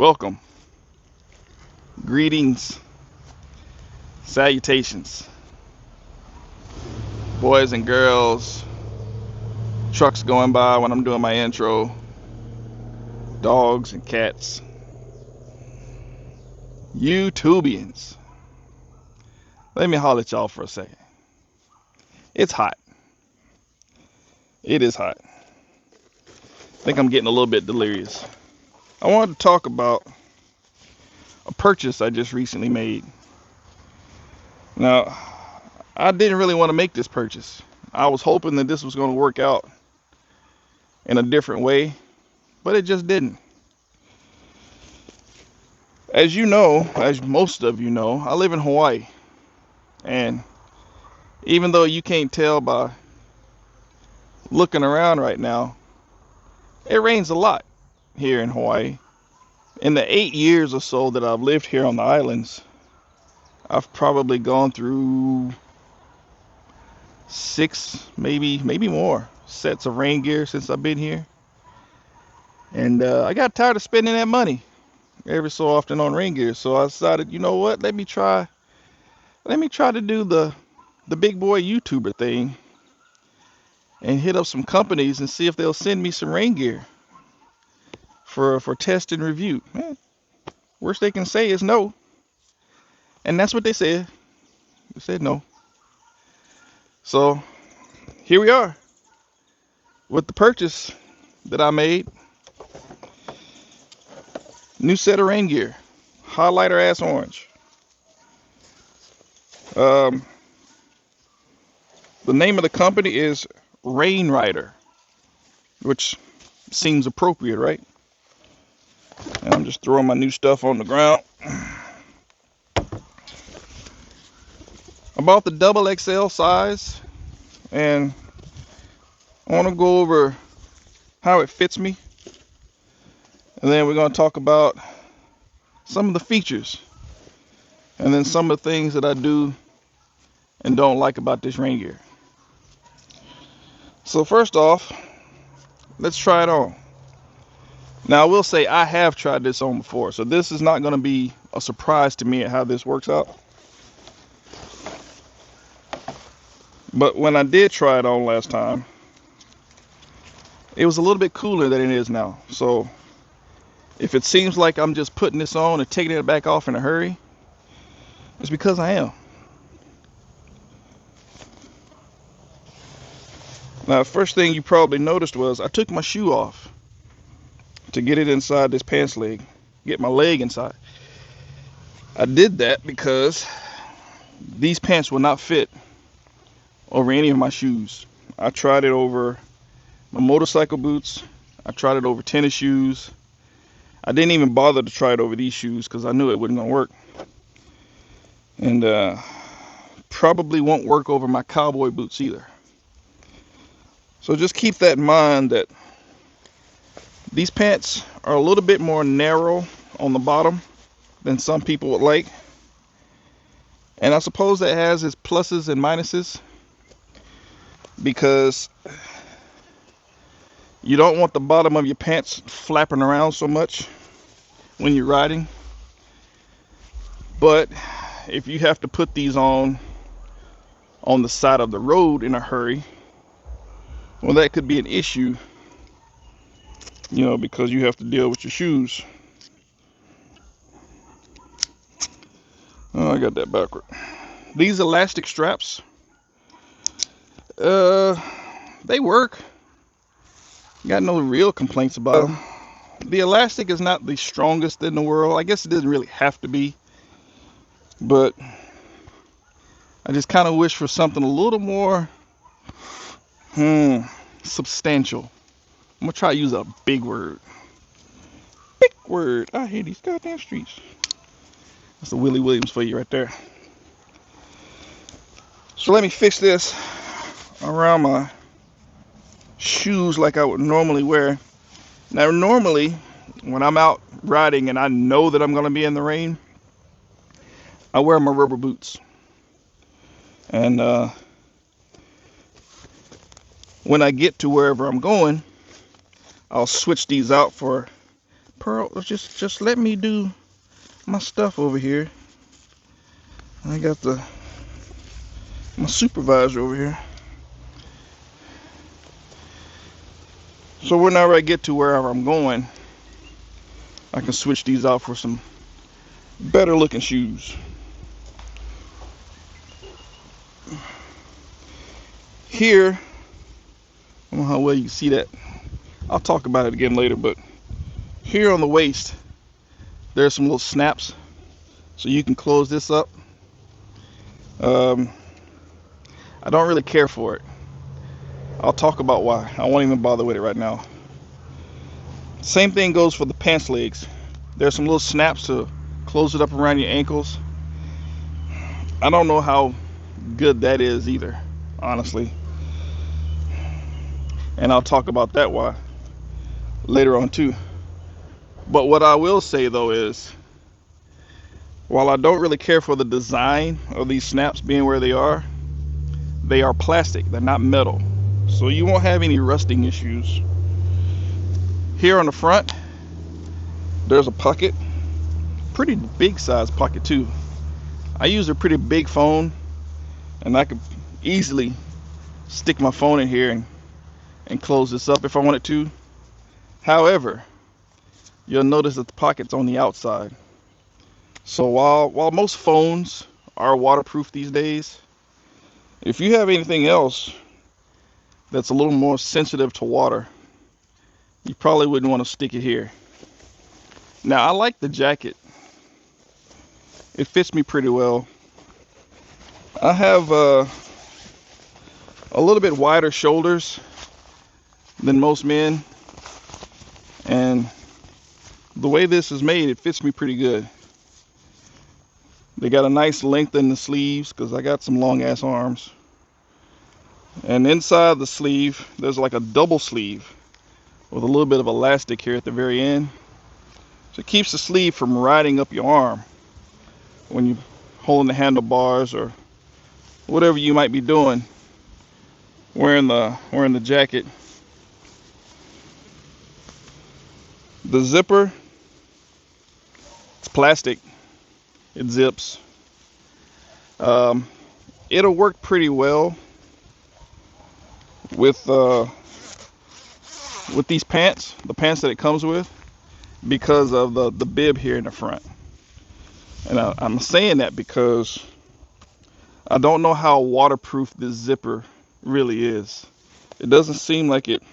Welcome, greetings, salutations, boys and girls, trucks going by when I'm doing my intro, dogs and cats, YouTubians. Let me holler at y'all for a second. It's hot. It is hot. I think I'm getting a little bit delirious. I wanted to talk about a purchase I just recently made. Now, I didn't really want to make this purchase. I was hoping that this was going to work out in a different way, but it just didn't. As you know, as most of you know, I live in Hawaii. And even though you can't tell by looking around right now, it rains a lot here in Hawaii. In the 8 years or so that I've lived here on the islands, I've probably gone through 6, maybe more sets of rain gear since I've been here. And I got tired of spending that money every so often on rain gear. So I decided, you know what, let me try to do the big boy YouTuber thing and hit up some companies and see if they'll send me some rain gear for test and review. Man, worst they can say is no. And that's what they said. They said no. So here we are with the purchase that I made. New set of rain gear. Highlighter ass orange. The name of the company is Rain Rider, which seems appropriate, right? And I'm just throwing my new stuff on the ground. I bought the double XL size, and I want to go over how it fits me. And then we're going to talk about some of the features, and then some of the things that I do and don't like about this rain gear. So first off, let's try it on. Now I will say I have tried this on before, so this is not going to be a surprise to me at how this works out. But when I did try it on last time, it was a little bit cooler than it is now. So if it seems like I'm just putting this on and taking it back off in a hurry, it's because I am. Now, first thing you probably noticed was I took my shoe off to get it inside this pants leg, get my leg inside. I did that because these pants will not fit over any of my shoes. I tried it over my motorcycle boots. I tried it over tennis shoes. I didn't even bother to try it over these shoes because I knew it wasn't going to work. And probably won't work over my cowboy boots either. So just keep that in mind, that these pants are a little bit more narrow on the bottom than some people would like. And I suppose that has its pluses and minuses, because you don't want the bottom of your pants flapping around so much when you're riding. But if you have to put these on the side of the road in a hurry, well, that could be an issue, you know, because you have to deal with your shoes. Oh, I got that backward. These elastic straps, they work. Got no real complaints about them. The elastic is not the strongest in the world. I guess it doesn't really have to be, but I just kind of wish for something a little more substantial. I'm gonna try to use a big word. Big word. I hate these goddamn streets. That's the Willie Williams for you right there. So let me fix this around my shoes like I would normally wear. Now normally when I'm out riding and I know that I'm gonna be in the rain, I wear my rubber boots. And when I get to wherever I'm going, I'll switch these out for Pearl, just let me do my stuff over here. I got my supervisor over here. So whenever I get to wherever I'm going, I can switch these out for some better looking shoes. Here, I don't know how well you can see that. I'll talk about it again later, but here on the waist, there's some little snaps, so you can close this up. I don't really care for it. I'll talk about why. I won't even bother with it right now. Same thing goes for the pants legs. There's some little snaps to close it up around your ankles. I don't know how good that is either, honestly. And I'll talk about that why later on too. But what I will say though is, while I don't really care for the design of these snaps being where they are plastic, they're not metal. So you won't have any rusting issues. Here on the front, there's a pocket, pretty big size pocket too. I use a pretty big phone, and I could easily stick my phone in here and close this up if I wanted to. However, you'll notice that the pocket's on the outside. So while most phones are waterproof these days, if you have anything else that's a little more sensitive to water, you probably wouldn't want to stick it here. Now, I like the jacket. It fits me pretty well. I have a little bit wider shoulders than most men, and the way this is made, it fits me pretty good. They got a nice length in the sleeves because I got some long ass arms. And inside the sleeve, there's like a double sleeve with a little bit of elastic here at the very end. So it keeps the sleeve from riding up your arm when you're holding the handlebars or whatever you might be doing wearing the jacket. The zipper, it's plastic. It zips. It'll work pretty well with these pants, the pants that it comes with, because of the bib here in the front. And I'm saying that because I don't know how waterproof this zipper really is. It doesn't seem like it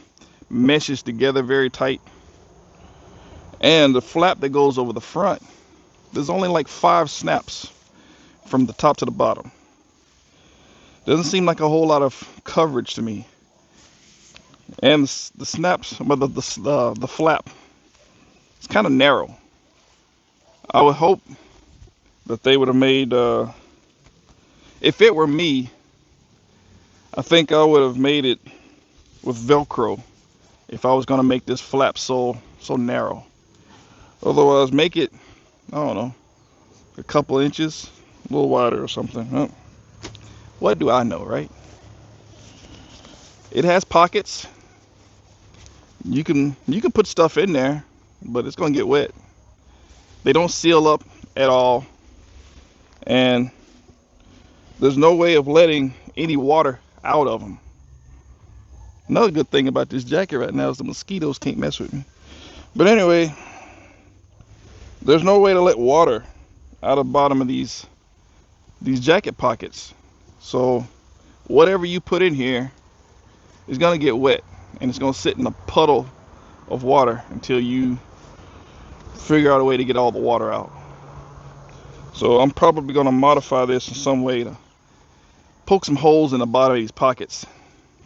meshes together very tight. And the flap that goes over the front, there's only like 5 snaps from the top to the bottom. Doesn't seem like a whole lot of coverage to me. And the snaps, but the flap, it's kind of narrow. I would hope that they would have made, if it were me, I think I would have made it with Velcro if I was going to make this flap so narrow. Otherwise, make it, I don't know, a couple inches, a little wider or something. Huh? What do I know, right? It has pockets. You can put stuff in there, but it's gonna get wet. They don't seal up at all, and there's no way of letting any water out of them. Another good thing about this jacket right now is the mosquitoes can't mess with me. But anyway, there's no way to let water out of the bottom of these jacket pockets. So whatever you put in here is gonna get wet, and it's gonna sit in a puddle of water until you figure out a way to get all the water out. So I'm probably gonna modify this in some way to poke some holes in the bottom of these pockets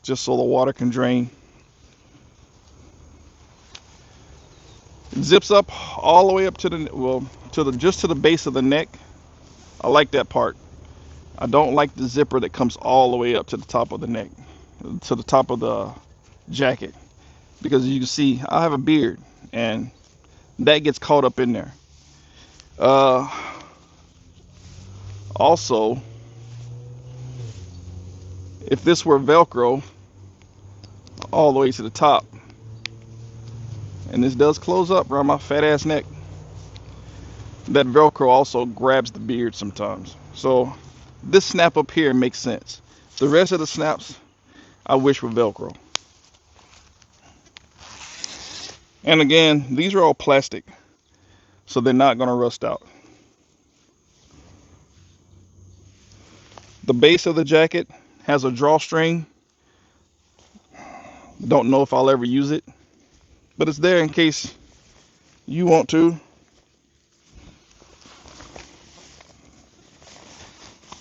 just so the water can drain. It zips up all the way up to just to the base of the neck. I like that part. I don't like the zipper that comes all the way up to the top of the neck, to the top of the jacket, because you can see I have a beard and that gets caught up in there. Also, if this were Velcro all the way to the top And this does close up around my fat ass neck. That Velcro also grabs the beard sometimes. So this snap up here makes sense. The rest of the snaps I wish were Velcro. And again, these are all plastic, so they're not going to rust out. The base of the jacket has a drawstring. Don't know if I'll ever use it, but it's there in case you want to.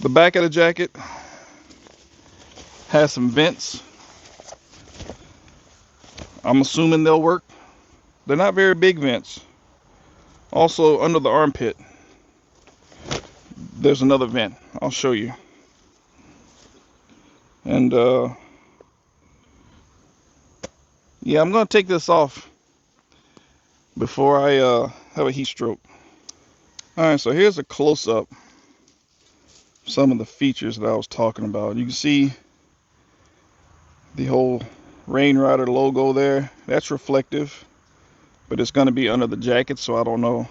The back of the jacket has some vents. I'm assuming they'll work. They're not very big vents. Also, under the armpit, there's another vent. I'll show you. And yeah, I'm gonna take this off before I have a heat stroke. All right, so here's a close-up. Some of the features that I was talking about. You can see the whole Rain Rider logo there. That's reflective, but it's going to be under the jacket, so I don't know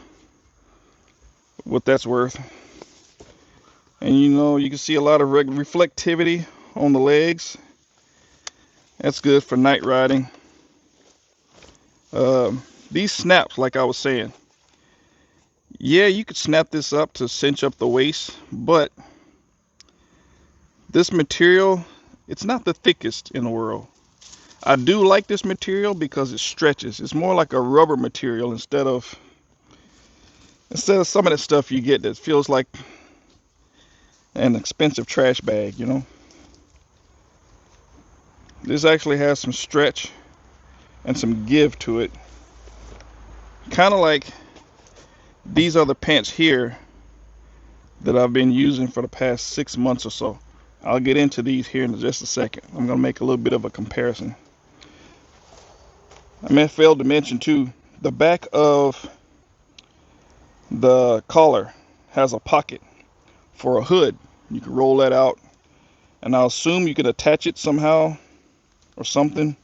what that's worth. And you know, you can see a lot of reflectivity on the legs. That's good for night riding. These snaps, like I was saying, yeah, you could snap this up to cinch up the waist, but this material, it's not the thickest in the world. I do like this material because it stretches. It's more like a rubber material instead of some of the stuff you get that feels like an expensive trash bag, you know. This actually has some stretch and some give to it. Kind of like these are the pants here that I've been using for the past 6 months or so. I'll get into these here in just a second. I'm going to make a little bit of a comparison. I failed to mention too, the back of the collar has a pocket for a hood. You can roll that out, and I'll assume you can attach it somehow or something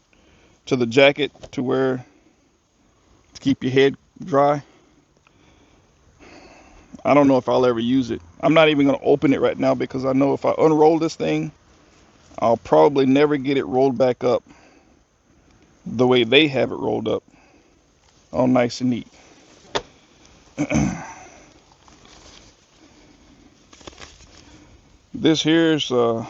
to the jacket to keep your head dry. I don't know if I'll ever use it. I'm not even going to open it right now because I know if I unroll this thing, I'll probably never get it rolled back up the way they have it rolled up. All nice and neat. This is a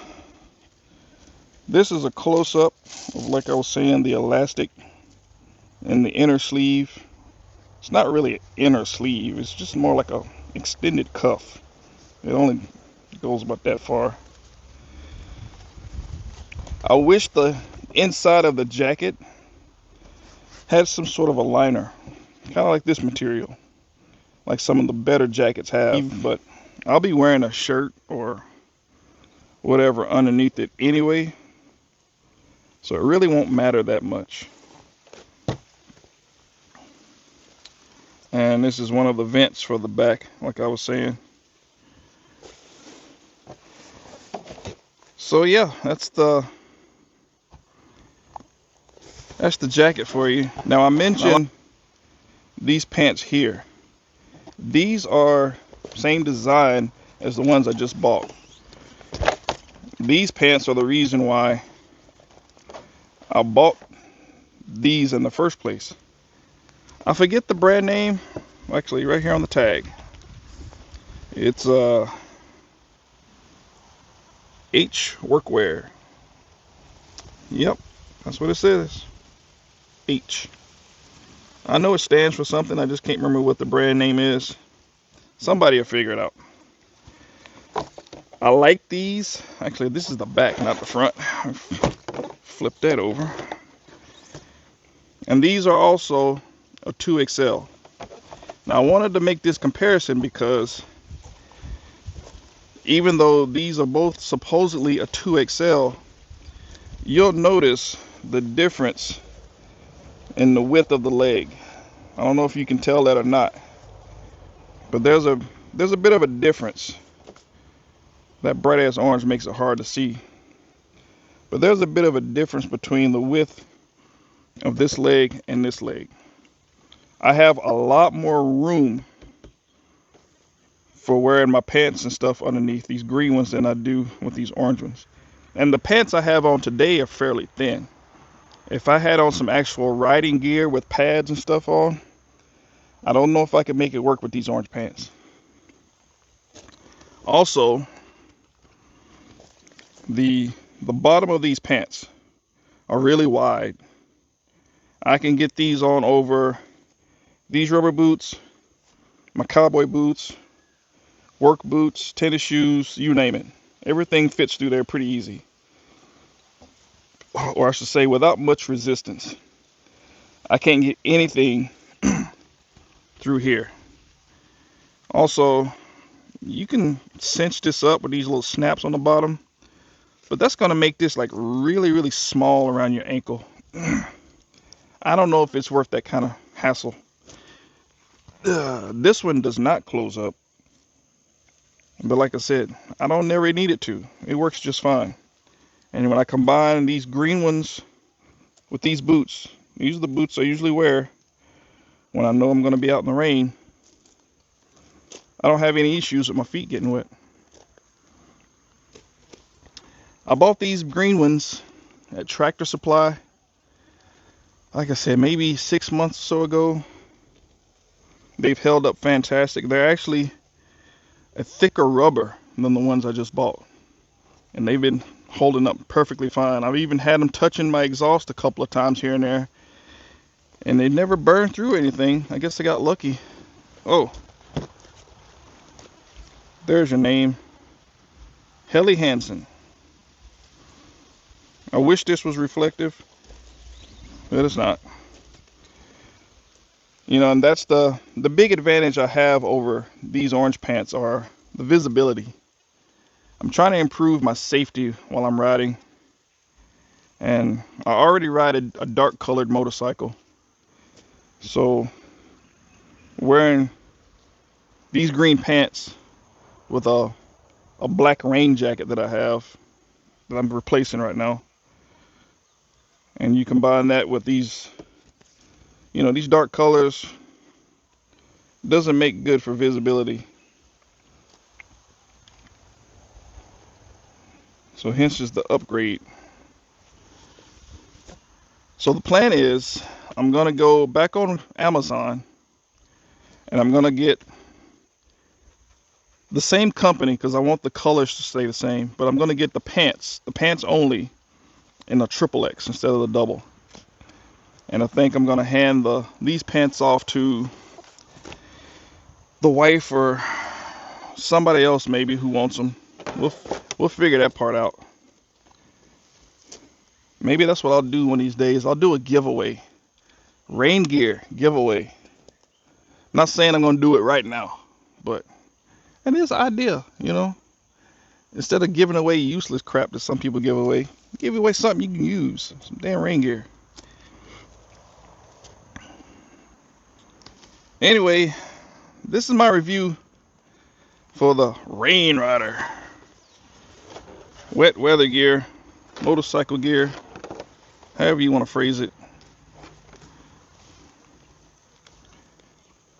close-up of, like I was saying, the elastic in the inner sleeve. It's not really an inner sleeve, it's just more like a extended cuff. It only goes about that far. I wish the inside of the jacket had some sort of a liner, kind of like this material, like some of the better jackets have. But I'll be wearing a shirt or whatever underneath it anyway, so it really won't matter that much. And this is one of the vents for the back, like I was saying. So yeah, that's the jacket for you. Now I mentioned these pants here. These are same design as the ones I just bought. These pants are the reason why I bought these in the first place. I forget the brand name. Actually, right here on the tag. It's H Workwear. Yep, that's what it says. H. I know it stands for something. I just can't remember what the brand name is. Somebody will figure it out. I like these. Actually, this is the back, not the front. Flip that over. And these are also a 2XL. Now I wanted to make this comparison because even though these are both supposedly a 2XL, you'll notice the difference in the width of the leg. I don't know if you can tell that or not, but there's a bit of a difference. That bright ass orange makes it hard to see, but there's a bit of a difference between the width of this leg and this leg. I have a lot more room for wearing my pants and stuff underneath these green ones than I do with these orange ones. And the pants I have on today are fairly thin. If I had on some actual riding gear with pads and stuff on, I don't know if I could make it work with these orange pants. Also, the bottom of these pants are really wide. I can get these on over these rubber boots, my cowboy boots, work boots, tennis shoes, you name it. Everything fits through there pretty easy. Or I should say without much resistance. I can't get anything through here. Also, you can cinch this up with these little snaps on the bottom, but that's going to make this like really, really small around your ankle. I don't know if it's worth that kind of hassle. This one does not close up, but like I said, I don't never need it to. It works just fine. And when I combine these green ones with these boots, these are the boots I usually wear when I know I'm going to be out in the rain, I don't have any issues with my feet getting wet. I bought these green ones at Tractor Supply, like I said, maybe 6 months or so ago. They've held up fantastic. They're actually a thicker rubber than the ones I just bought, and they've been holding up perfectly fine. I've even had them touching my exhaust a couple of times here and there, and they never burned through anything. I guess I got lucky. Oh, there's your name, Helly Hansen. I wish this was reflective, but it's not. You know, and that's the big advantage I have over these orange pants are the visibility. I'm trying to improve my safety while I'm riding, and I already ride a dark colored motorcycle, so wearing these green pants with a black rain jacket that I have that I'm replacing right now, and you combine that with these, you know, these dark colors, doesn't make good for visibility. So hence is the upgrade. So the plan is I'm gonna go back on Amazon and I'm gonna get the same company because I want the colors to stay the same, but I'm gonna get the pants only in a XXX instead of the double. And I think I'm gonna hand these pants off to the wife or somebody else maybe who wants them. We'll figure that part out. Maybe that's what I'll do one of these days. I'll do a giveaway, rain gear giveaway. I'm not saying I'm gonna do it right now, but it is an idea, you know. Instead of giving away useless crap that some people give away something you can use. Some damn rain gear. Anyway, this is my review for the Rain Rider. Wet weather gear, motorcycle gear, however you want to phrase it.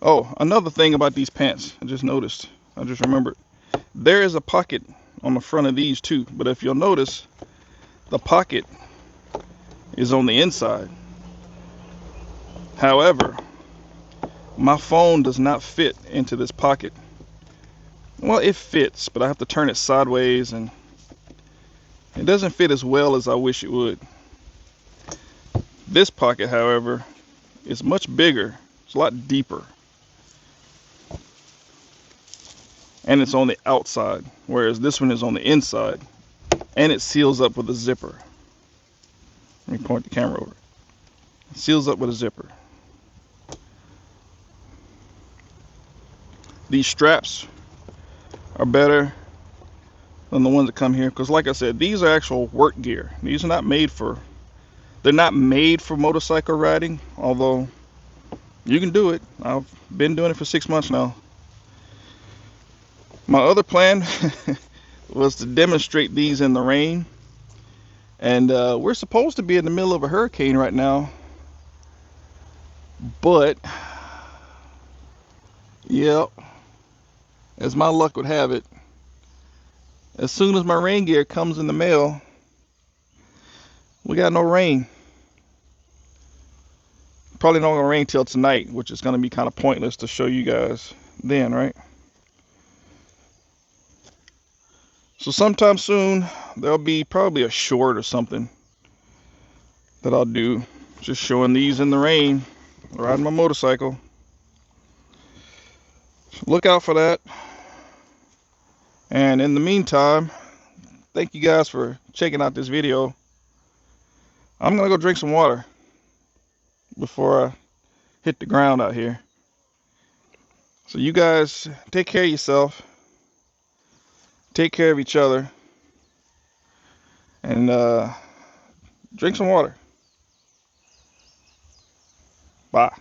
Oh, another thing about these pants, I just remembered. There is a pocket on the front of these too, but if you'll notice, the pocket is on the inside. However, my phone does not fit into this pocket. Well, it fits, but I have to turn it sideways and it doesn't fit as well as I wish it would. This pocket, however, is much bigger. It's a lot deeper. And it's on the outside, whereas this one is on the inside. And it seals up with a zipper. Let me point the camera over. It seals up with a zipper. These straps are better than the ones that come here, because like I said, these are actual work gear. These are not made for, they're not made for motorcycle riding, although you can do it. I've been doing it for 6 months now. My other plan was to demonstrate these in the rain, and we're supposed to be in the middle of a hurricane right now, but Yep, as my luck would have it, as soon as my rain gear comes in the mail, we got no rain. Probably not gonna rain till tonight, which is gonna be kind of pointless to show you guys then, right? So sometime soon there'll be probably a short or something that I'll do, just showing these in the rain, riding my motorcycle. Look out for that. And in the meantime, thank you guys for checking out this video. I'm gonna go drink some water before I hit the ground out here. So you guys take care of yourself, take care of each other, and drink some water. Bye.